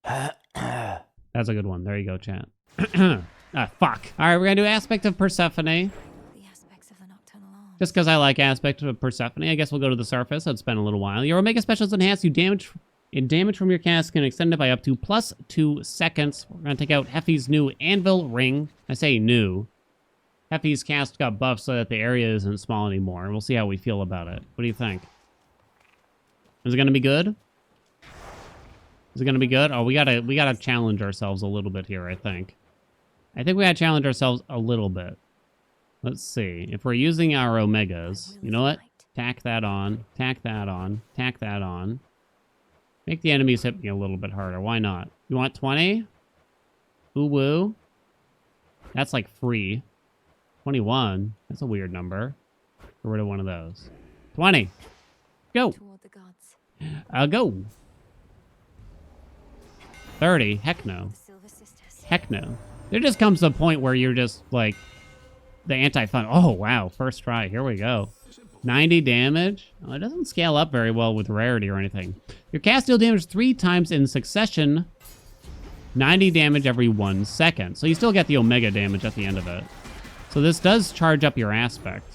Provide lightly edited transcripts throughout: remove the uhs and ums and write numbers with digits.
That's a good one. There you go, chat. Fuck. All right, we're going to do Aspect of Persephone. Just because I like Aspect of Persephone, I guess we'll go to the surface. So it's been a little while. Your Omega Specials enhance you damage from your cast can extend it by up to +2 seconds. We're going to take out Heffy's new Anvil Ring. I say new. Heffy's cast got buffed so that the area isn't small anymore. We'll see how we feel about it. What do you think? Is it going to be good? Is it going to be good? Oh, we gotta challenge ourselves a little bit here, I think. I think we gotta challenge ourselves a little bit. Let's see. If we're using our Omegas, you know what? Tack that on. Tack that on. Tack that on. Make the enemies hit me a little bit harder. Why not? You want 20? Ooh woo. That's like free. 21. That's a weird number. Get rid of one of those. 20. Go. Go. 30. Heck no. Heck no. There just comes a point where you're just like the anti-fun. Oh, wow. First try. Here we go. 90 damage. Oh, it doesn't scale up very well with rarity or anything. Your cast deal damage 3 times in succession. 90 damage every 1 second. So you still get the Omega damage at the end of it. So this does charge up your aspect.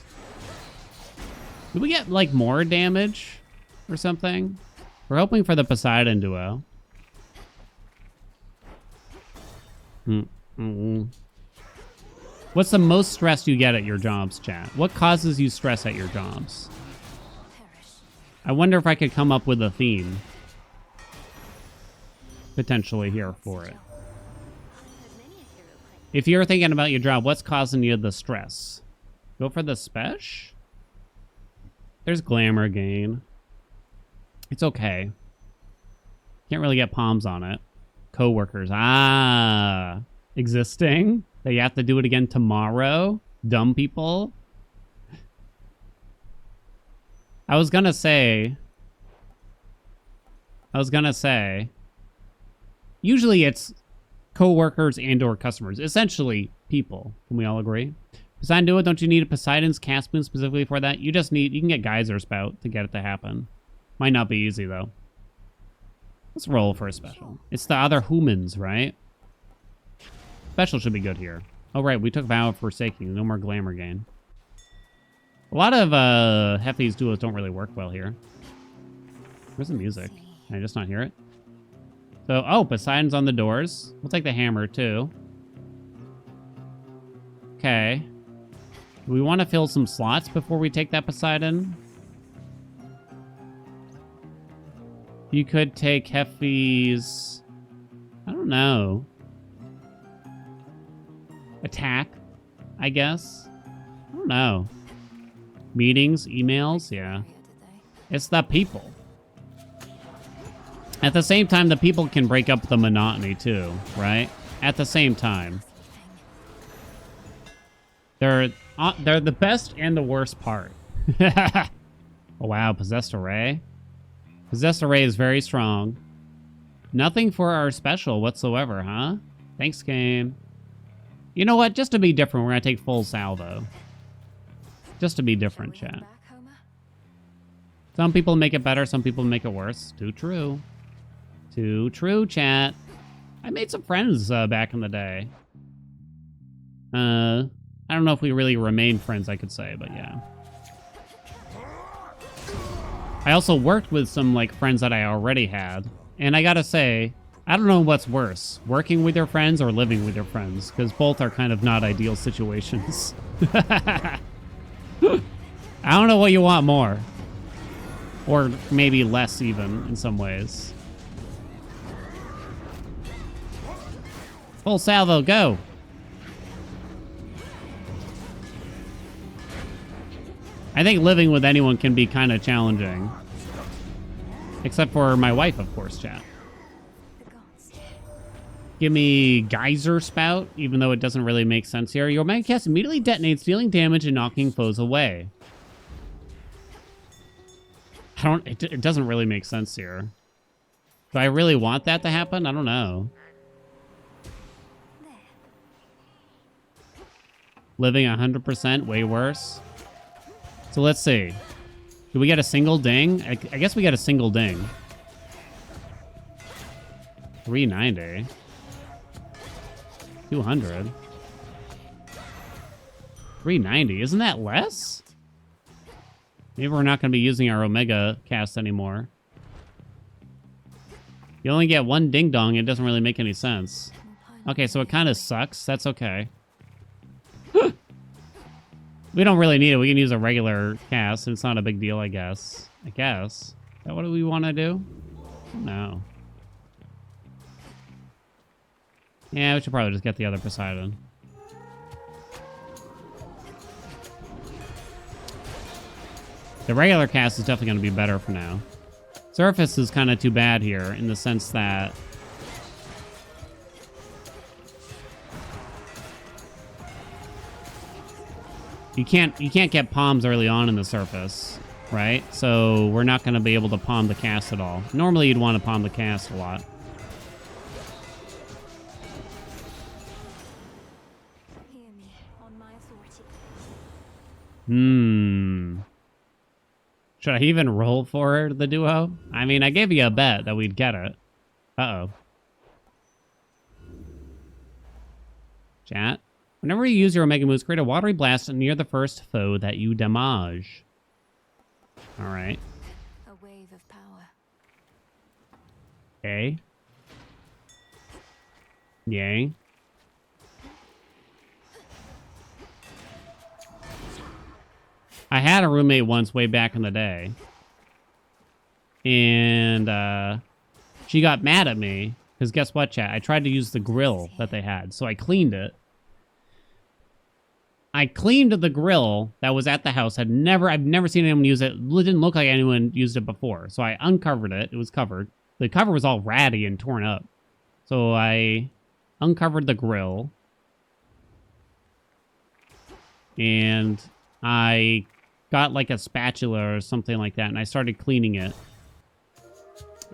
Do we get, like, more damage or something? We're hoping for the Poseidon duo. What's the most stress you get at your jobs, chat? What causes you stress at your jobs? I wonder if I could come up with a theme. Potentially here for it. If you're thinking about your job, what's causing you the stress? Go for the spesh? There's glamour gain. It's okay. Can't really get palms on it. Co-workers. Ah. Existing. That you have to do it again tomorrow. Dumb people. I was gonna say. Usually it's co-workers and or customers. Essentially people. Can we all agree? Poseidon do it. Don't you need a Poseidon's cast boon specifically for that? You can get Geyser Spout to get it to happen. Might not be easy though. Let's roll for a special. It's the other humans, right? Special should be good here. Oh, right. We took Vow of Forsaking. No more glamour gain. A lot of Heffy's duos don't really work well here. Where's the music? Can I just not hear it? So, oh, Poseidon's on the doors. We'll take the hammer, too. Okay. Do we want to fill some slots before we take that Poseidon? You could take Heffy's... I don't know. Attack, I guess. I don't know. Meetings, emails, yeah. It's the people. At the same time, the people can break up the monotony too, right? At the same time. They're the best and the worst part. Oh, wow, Possessed Array. Possessed Array is very strong. Nothing for our special whatsoever, huh? Thanks, game. You know what? Just to be different, we're going to take full salvo. Just to be different, chat. Some people make it better, some people make it worse. Too true. Too true, chat. I made some friends back in the day. I don't know if we really remain friends, I could say, but yeah. I also worked with some like friends that I already had. And I gotta say, I don't know what's worse, working with your friends or living with your friends, because both are kind of not ideal situations. I don't know what you want more. Or maybe less even, in some ways. Full salvo, go! I think living with anyone can be kind of challenging. Except for my wife, of course, chat. Give me Geyser Spout, even though it doesn't really make sense here. Your Omega Cast immediately detonates, dealing damage and knocking foes away. It doesn't really make sense here. Do I really want that to happen? I don't know. Living 100%, way worse. So let's see. Do we get a single ding? I guess we get a single ding. 390. 200. 390. Isn't that less? Maybe we're not going to be using our Omega cast anymore. You only get one ding dong. It doesn't really make any sense. Okay, so it kind of sucks. That's okay. We don't really need it. We can use a regular cast, and it's not a big deal, I guess. Is that what we want to do? No. Yeah, we should probably just get the other Poseidon. The regular cast is definitely going to be better for now. Surface is kind of too bad here in the sense that you can't get palms early on in the surface, right? So we're not going to be able to palm the cast at all. Normally you'd want to palm the cast a lot. Should I even roll for the duo? I mean, I gave you a bet that we'd get it. Uh-oh. Chat. Whenever you use your Omega moves, create a watery blast near the first foe that you damage. Alright. A wave of power. Okay. Yay. I had a roommate once way back in the day. And she got mad at me. Because guess what, chat? I tried to use the grill that they had. So I cleaned it. I cleaned the grill that was at the house. I've never seen anyone use it. It didn't look like anyone used it before. So I uncovered it. It was covered. The cover was all ratty and torn up. So I uncovered the grill. And I got like a spatula or something like that, and I started cleaning it.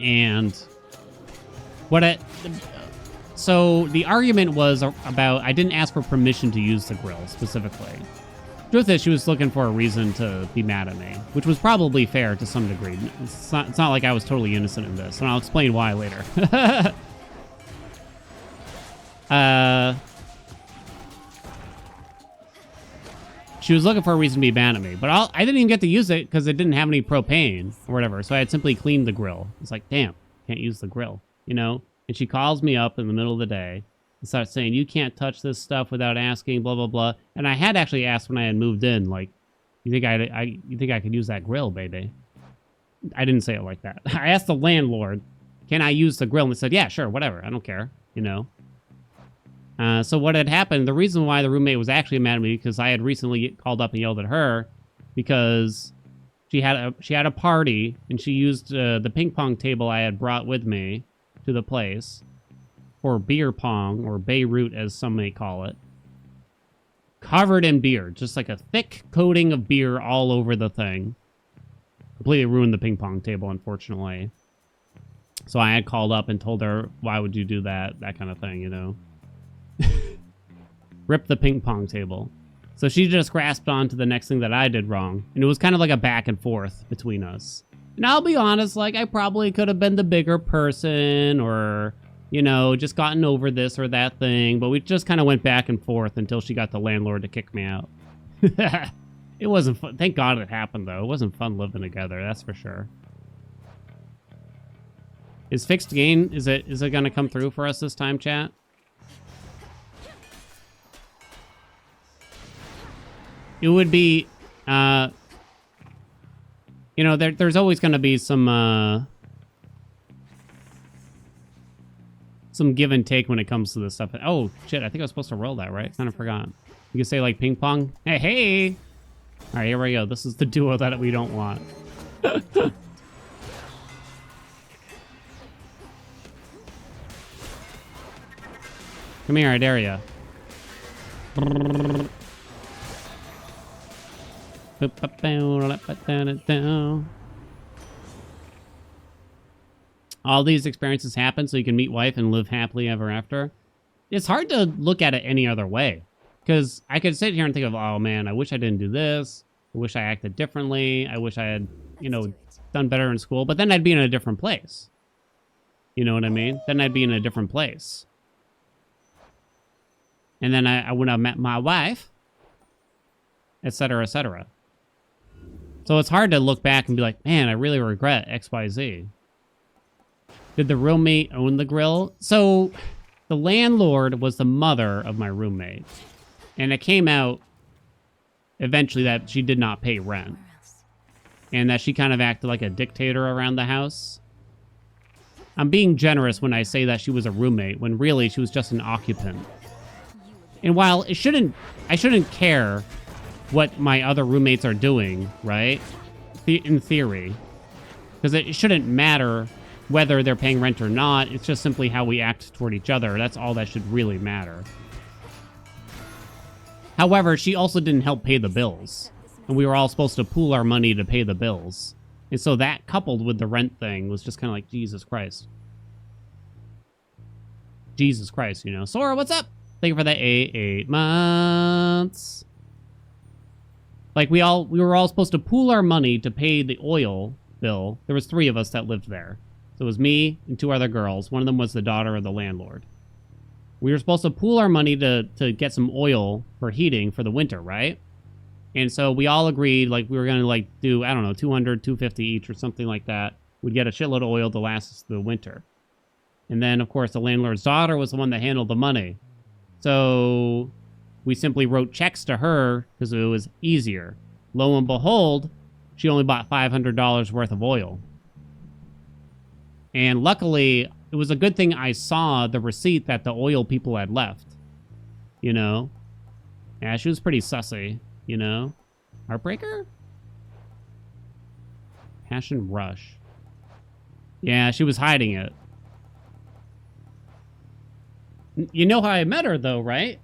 And so the argument was about I didn't ask for permission to use the grill specifically. Truth is, she was looking for a reason to be mad at me, which was probably fair to some degree. It's not like I was totally innocent in this, and I'll explain why later. She was looking for a reason to be mad at me, but I didn't even get to use it because it didn't have any propane or whatever, so I had simply cleaned the grill. It's like, damn, can't use the grill, you know? And she calls me up in the middle of the day and starts saying, you can't touch this stuff without asking, blah, blah, blah. And I had actually asked when I had moved in, like, you think I could use that grill, baby? I didn't say it like that. I asked the landlord, can I use the grill? And they said, yeah, sure, whatever, I don't care, you know? So what had happened, the reason why the roommate was actually mad at me, because I had recently called up and yelled at her because she had a party and she used the ping pong table I had brought with me to the place for beer pong, or Beirut as some may call it, covered in beer, just like a thick coating of beer all over the thing. Completely ruined the ping pong table, unfortunately. So I had called up and told her, why would you do that? That kind of thing, you know? Rip the ping pong table. So she just grasped on to the next thing that I did wrong. And it was kind of like a back and forth between us. And I'll be honest, like, I probably could have been the bigger person or, you know, just gotten over this or that thing. But we just kind of went back and forth until she got the landlord to kick me out. It wasn't fun. Thank God it happened, though. It wasn't fun living together, that's for sure. Is fixed gain, is it going to come through for us this time, chat? It would be, you know, there's always going to be some give and take when it comes to this stuff. Oh, shit, I think I was supposed to roll that, right? Kind of forgot. You can say, like, ping pong. Hey, hey! All right, here we go. This is the duo that we don't want. Come here, I dare ya. All these experiences happen so you can meet wife and live happily ever after. It's hard to look at it any other way. Because I could sit here and think of, oh man, I wish I didn't do this. I wish I acted differently. I wish I had, you know, done better in school. But then I'd be in a different place. You know what I mean? Then I'd be in a different place. And then I would have met my wife, etc., etc. So it's hard to look back and be like, man, I really regret XYZ. Did the roommate own the grill? So the landlord was the mother of my roommate. And it came out eventually that she did not pay rent. And that she kind of acted like a dictator around the house. I'm being generous when I say that she was a roommate, when really she was just an occupant. And while I shouldn't care what my other roommates are doing, right? In theory. Because it shouldn't matter whether they're paying rent or not. It's just simply how we act toward each other. That's all that should really matter. However, she also didn't help pay the bills. And we were all supposed to pool our money to pay the bills. And so that, coupled with the rent thing, was just kind of like, Jesus Christ. Jesus Christ, you know. Sora, what's up? Thank you for the 8 months. Like, we were all supposed to pool our money to pay the oil bill. There was 3 of us that lived there. So it was me and 2 other girls. One of them was the daughter of the landlord. We were supposed to pool our money to get some oil for heating for the winter, right? And so we all agreed, like, we were going to, like, do, I don't know, 200, 250 each or something like that. We'd get a shitload of oil to last us the winter. And then, of course, the landlord's daughter was the one that handled the money. So we simply wrote checks to her because it was easier. Lo and behold, she only bought $500 worth of oil. And luckily, it was a good thing I saw the receipt that the oil people had left. You know? Yeah, she was pretty sussy, you know? Heartbreaker? Passion Rush. Yeah, she was hiding it. You know how I met her, though, right?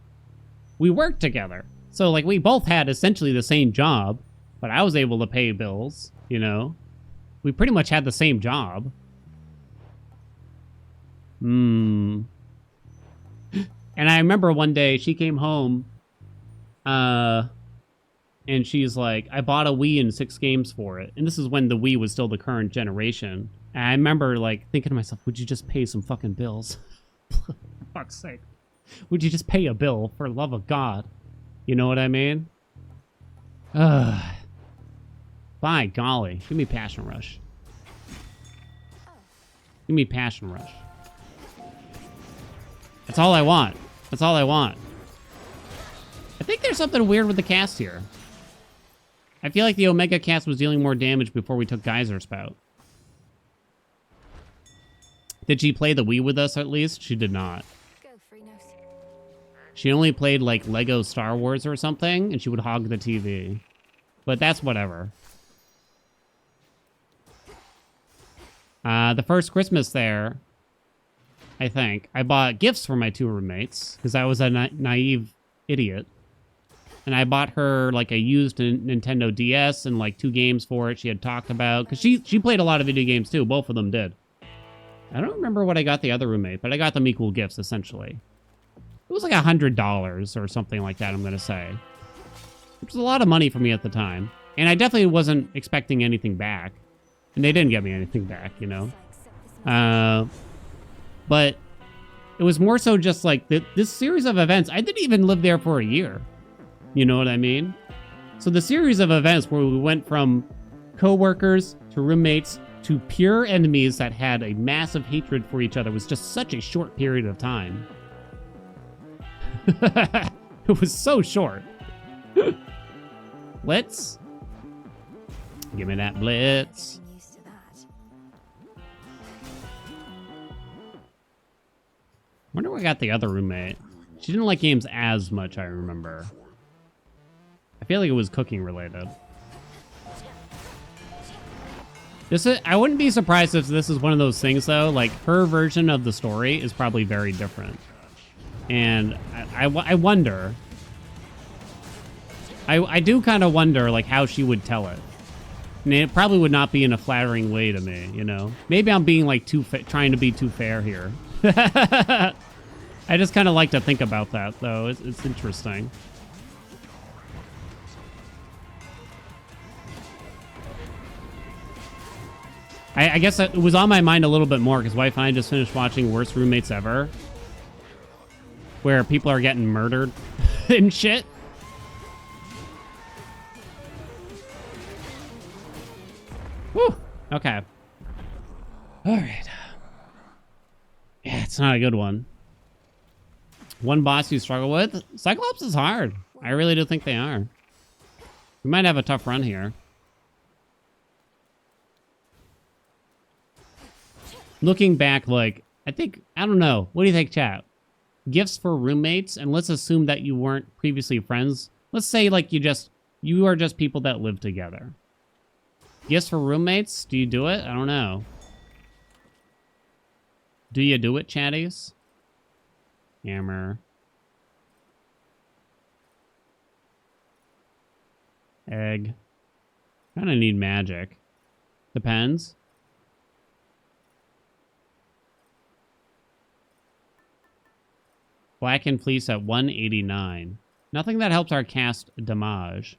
We worked together. So, like, we both had essentially the same job, but I was able to pay bills, you know? We pretty much had the same job. And I remember one day she came home, and she's like, I bought a Wii and 6 games for it. And this is when the Wii was still the current generation. And I remember, like, thinking to myself, would you just pay some fucking bills? For fuck's sake. Would you just pay a bill, for love of God? You know what I mean? By golly. Give me Passion Rush. Give me Passion Rush. That's all I want. That's all I want. I think there's something weird with the cast here. I feel like the Omega cast was dealing more damage before we took Geyser Spout. Did she play the Wii with us at least? She did not. She only played like Lego Star Wars or something, and she would hog the TV. But that's whatever. The first Christmas there, I think, I bought gifts for my 2 roommates, because I was a naive idiot. And I bought her like a used Nintendo DS and like 2 games for it she had talked about. Because she played a lot of video games too. Both of them did. I don't remember what I got the other roommate, but I got them equal gifts, essentially. It was like $100 or something like that, I'm going to say. Which was a lot of money for me at the time. And I definitely wasn't expecting anything back. And they didn't get me anything back, you know. But it was more so just like this series of events. I didn't even live there for a year. You know what I mean? So the series of events where we went from co-workers to roommates to pure enemies that had a massive hatred for each other was just such a short period of time. It was so short. Blitz. Give me that Blitz. Wonder where I got the other roommate. She didn't like games as much, I remember. I feel like it was cooking related. I wouldn't be surprised if this is one of those things, though. Like, her version of the story is probably very different. And I wonder. I do kind of wonder, like, how she would tell it. And it probably would not be in a flattering way to me, you know? Maybe I'm being, like, trying to be too fair here. I just kind of like to think about that, though. It's interesting. I guess it was on my mind a little bit more because wife and I just finished watching Worst Roommates Ever, where people are getting murdered and shit. Whew. Okay. All right. Yeah, it's not a good one. One boss you struggle with? Cyclops is hard. I really do think they are. We might have a tough run here. Looking back, like, I don't know. What do you think, chat? Gifts for roommates, and let's assume that you weren't previously friends. Let's say, like, you are just people that live together. Gifts for roommates? Do you do it? I don't know. Do you do it, chatties? Hammer. Egg. Kind of need magic. Depends. Black and Fleece at 189. Nothing that helps our cast damage.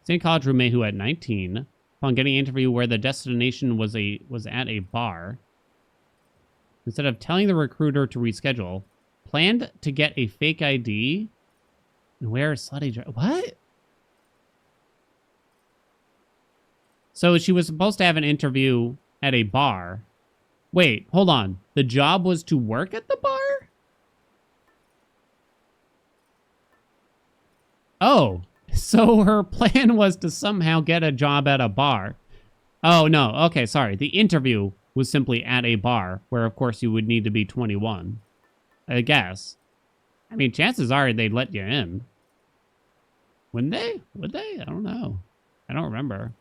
St. College roommate who at 19, upon getting an interview where the destination was at a bar, instead of telling the recruiter to reschedule, planned to get a fake ID and wear a slutty dress. What? So she was supposed to have an interview at a bar. Wait, hold on. The job was to work at the bar? Oh, so her plan was to somehow get a job at a bar. Oh, no. Okay, sorry. The interview was simply at a bar, where, of course, you would need to be 21. I guess. I mean, chances are they'd let you in. Wouldn't they? Would they? I don't know. I don't remember.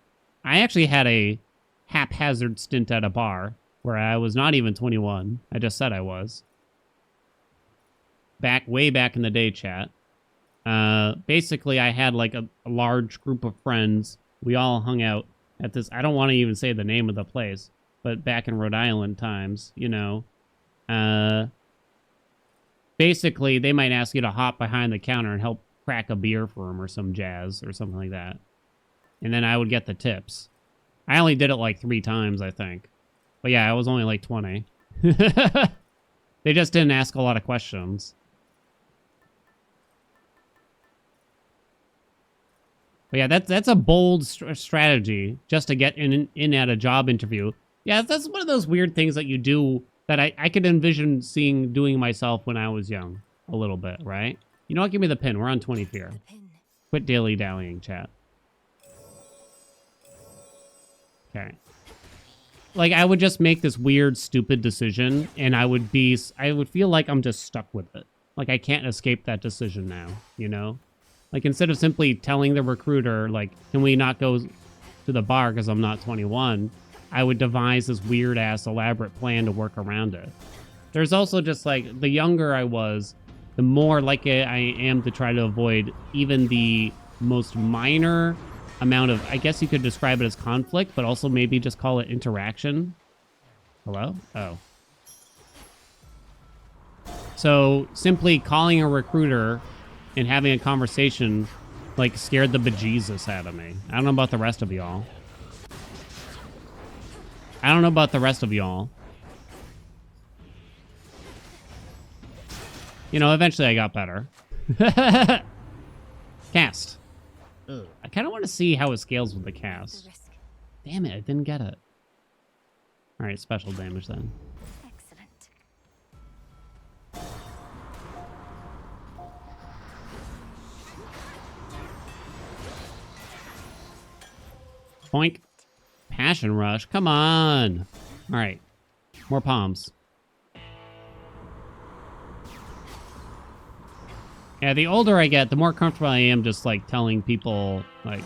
I actually had a haphazard stint at a bar where I was not even 21. I just said I was. Way back in the day, chat. Basically, I had like a large group of friends. We all hung out at this. I don't want to even say the name of the place, but back in Rhode Island times, you know. Basically, they might ask you to hop behind the counter and help crack a beer for them or some jazz or something like that. And then I would get the tips. I only did it like 3 times, I think. But yeah, I was only like 20. They just didn't ask a lot of questions. But yeah, that's a bold strategy just to get in at a job interview. Yeah, that's one of those weird things that you do that I could envision doing myself when I was young. A little bit, right? You know what? Give me the pin. We're on 20 here. Quit dilly-dallying, chat. Okay. Like, I would just make this weird, stupid decision, and I would feel like I'm just stuck with it. Like, I can't escape that decision now, you know? Like, instead of simply telling the recruiter, like, can we not go to the bar because I'm not 21, I would devise this weird-ass elaborate plan to work around it. There's also just, like, the younger I was, the more likely I am to try to avoid even the most minor amount of, I guess you could describe it as conflict, but also maybe just call it interaction. Hello? Oh. So simply calling a recruiter and having a conversation like scared the bejesus out of me. I don't know about the rest of y'all. You know, eventually I got better. Cast. Ugh. I kind of want to see how it scales with the cast. Damn it, I didn't get it. All right, special damage then. Excellent. Boink. Passion rush. Come on. All right. More palms. Yeah, the older I get, the more comfortable I am just, like, telling people, like,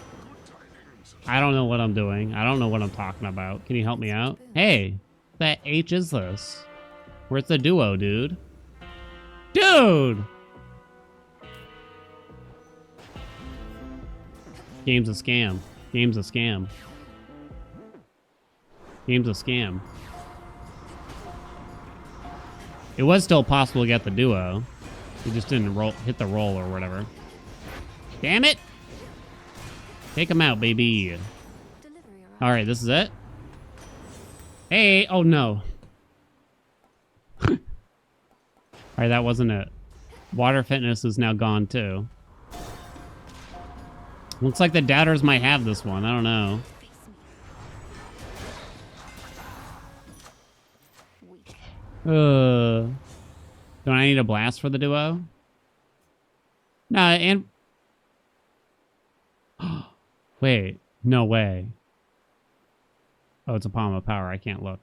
I don't know what I'm doing. I don't know what I'm talking about. Can you help me out? Hey, what the H is this? Where's the duo, dude? Dude! Game's a scam. Game's a scam. Game's a scam. It was still possible to get the duo. He just didn't hit the roll or whatever. Damn it! Take him out, baby. All right, this is it. Hey, oh no. Alright, that wasn't it. Water fitness is now gone too. Looks like the doubters might have this one. I don't know. Don't I need a blast for the duo? No, and... Wait, no way. Oh, it's a palm of power. I can't look.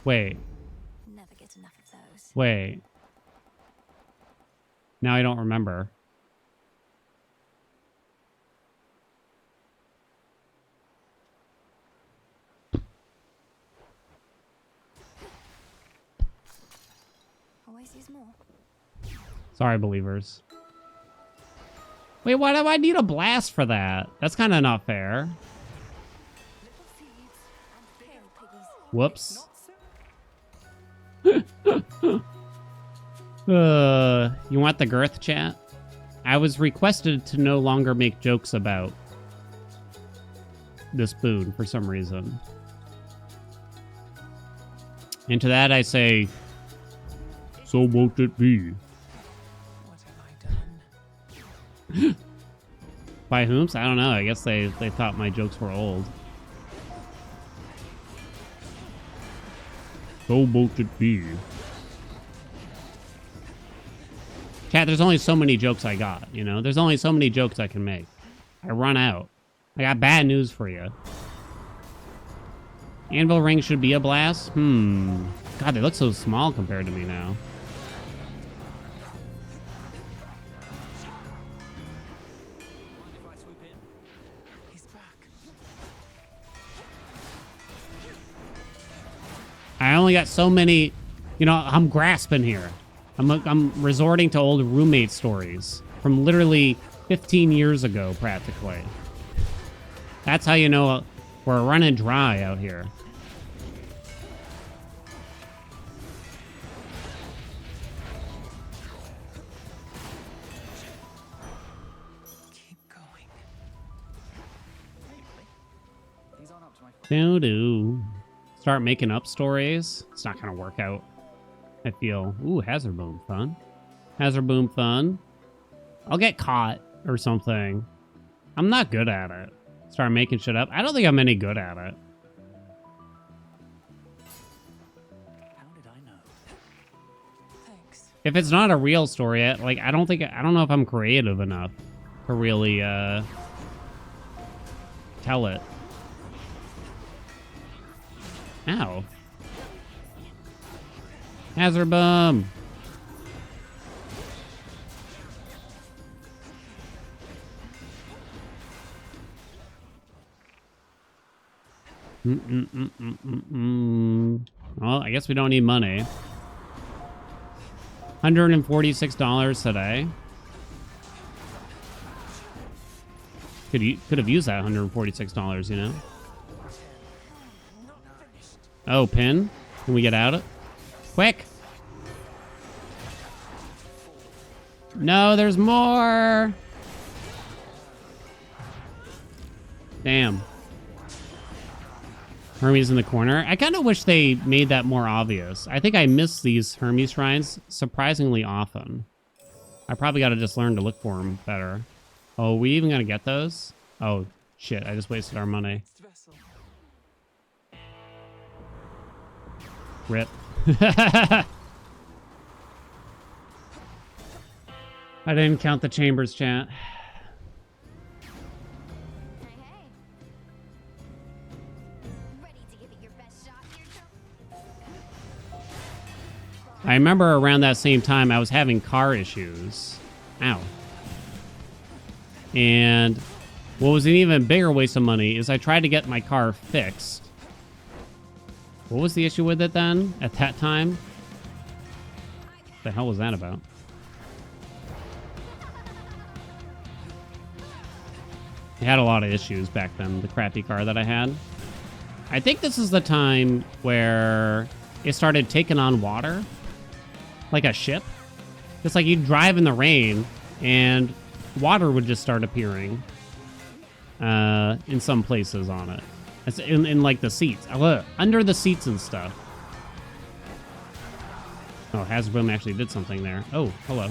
Wait. Never get enough of those. Wait. Now I don't remember. Always use more. Sorry, believers. Wait, why do I need a blast for that? That's kind of not fair. Whoops. You want the girth, chat? I was requested to no longer make jokes about this boon for some reason. And to that I say, so won't it be. What have I done? By whom? I don't know. I guess they thought my jokes were old. So won't it be. Chat, there's only so many jokes I got, you know? There's only so many jokes I can make. I run out. I got bad news for you. Anvil ring should be a blast? God, they look so small compared to me now. He's back. I only got so many, you know, I'm grasping here. I'm resorting to old roommate stories from literally 15 years ago, practically. That's how you know we're running dry out here. Keep going. These aren't up to my Doo-doo. Start making up stories. It's not gonna work out. I feel. Ooh, hazard boom fun. Hazard boom fun. I'll get caught or something. I'm not good at it. Start making shit up. I don't think I'm any good at it. How did I know? Thanks. If it's not a real story, like I don't know if I'm creative enough to really tell it. Ow. Hazard bomb. Well, I guess we don't need money. $146 today. Could have used that $146, you know? Oh, pin? Can we get out of it? Quick! No, there's more! Damn. Hermes in the corner. I kind of wish they made that more obvious. I think I miss these Hermes shrines surprisingly often. I probably got to just learn to look for them better. Oh, we even gonna get those? Oh, shit. I just wasted our money. Next vessel. Rip. I didn't count the chambers, chat. Hey, hey. Ready to give it your best shot here, Joe? I remember around that same time I was having car issues. Ow. And what was an even bigger waste of money is I tried to get my car fixed. What was the issue with it then, at that time? What the hell was that about? I had a lot of issues back then, the crappy car that I had. I think this is the time where it started taking on water. Like a ship. It's like you'd drive in the rain and water would just start appearing in some places on it. It's in like the seats. Look, under the seats and stuff. Oh, Hasbro actually did something there. Oh, hello.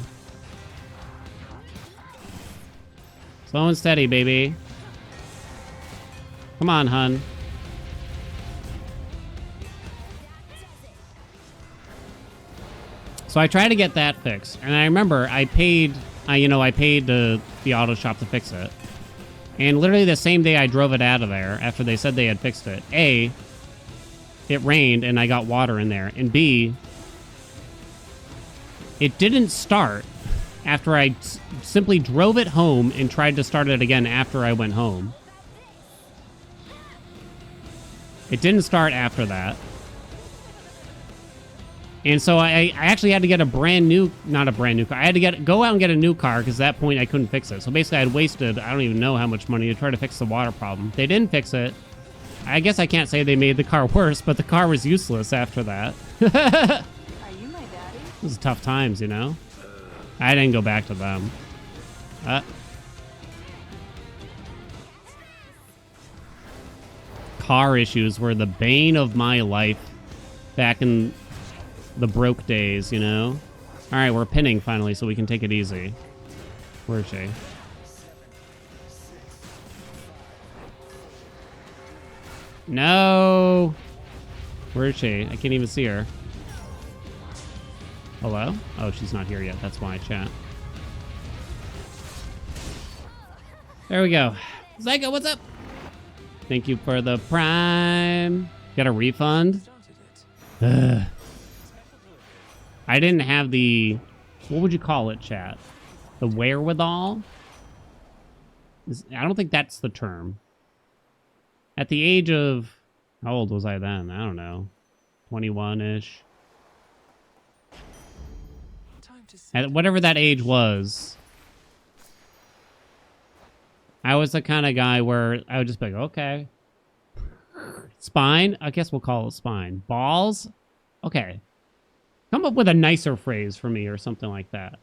Slow and steady, baby. Come on, hun. So I tried to get that fixed, and I remember I paid the auto shop to fix it. And literally the same day I drove it out of there, after they said they had fixed it, A, it rained and I got water in there, and B, it didn't start after I simply drove it home and tried to start it again after I went home. It didn't start after that. And so I actually had to get not a brand new car. I had to go out and get a new car because at that point I couldn't fix it. So basically I had wasted, I don't even know how much money to try to fix the water problem. They didn't fix it. I guess I can't say they made the car worse, but the car was useless after that. Are you my daddy? It was tough times, you know? I didn't go back to them. Car issues were the bane of my life back in the broke days, you know? All right, we're pinning finally, so we can take it easy. Where is she? No! Where is she? I can't even see her. Hello? Oh, she's not here yet. That's why, chat. There we go. Zyko, what's up? Thank you for the prime. Got a refund? Ugh. I didn't have the... What would you call it, chat? The wherewithal? I don't think that's the term. At the age of... How old was I then? I don't know. 21-ish. At whatever that age was, I was the kind of guy where I would just be like, okay. Spine? I guess we'll call it spine. Balls? Okay. Come up with a nicer phrase for me or something like that.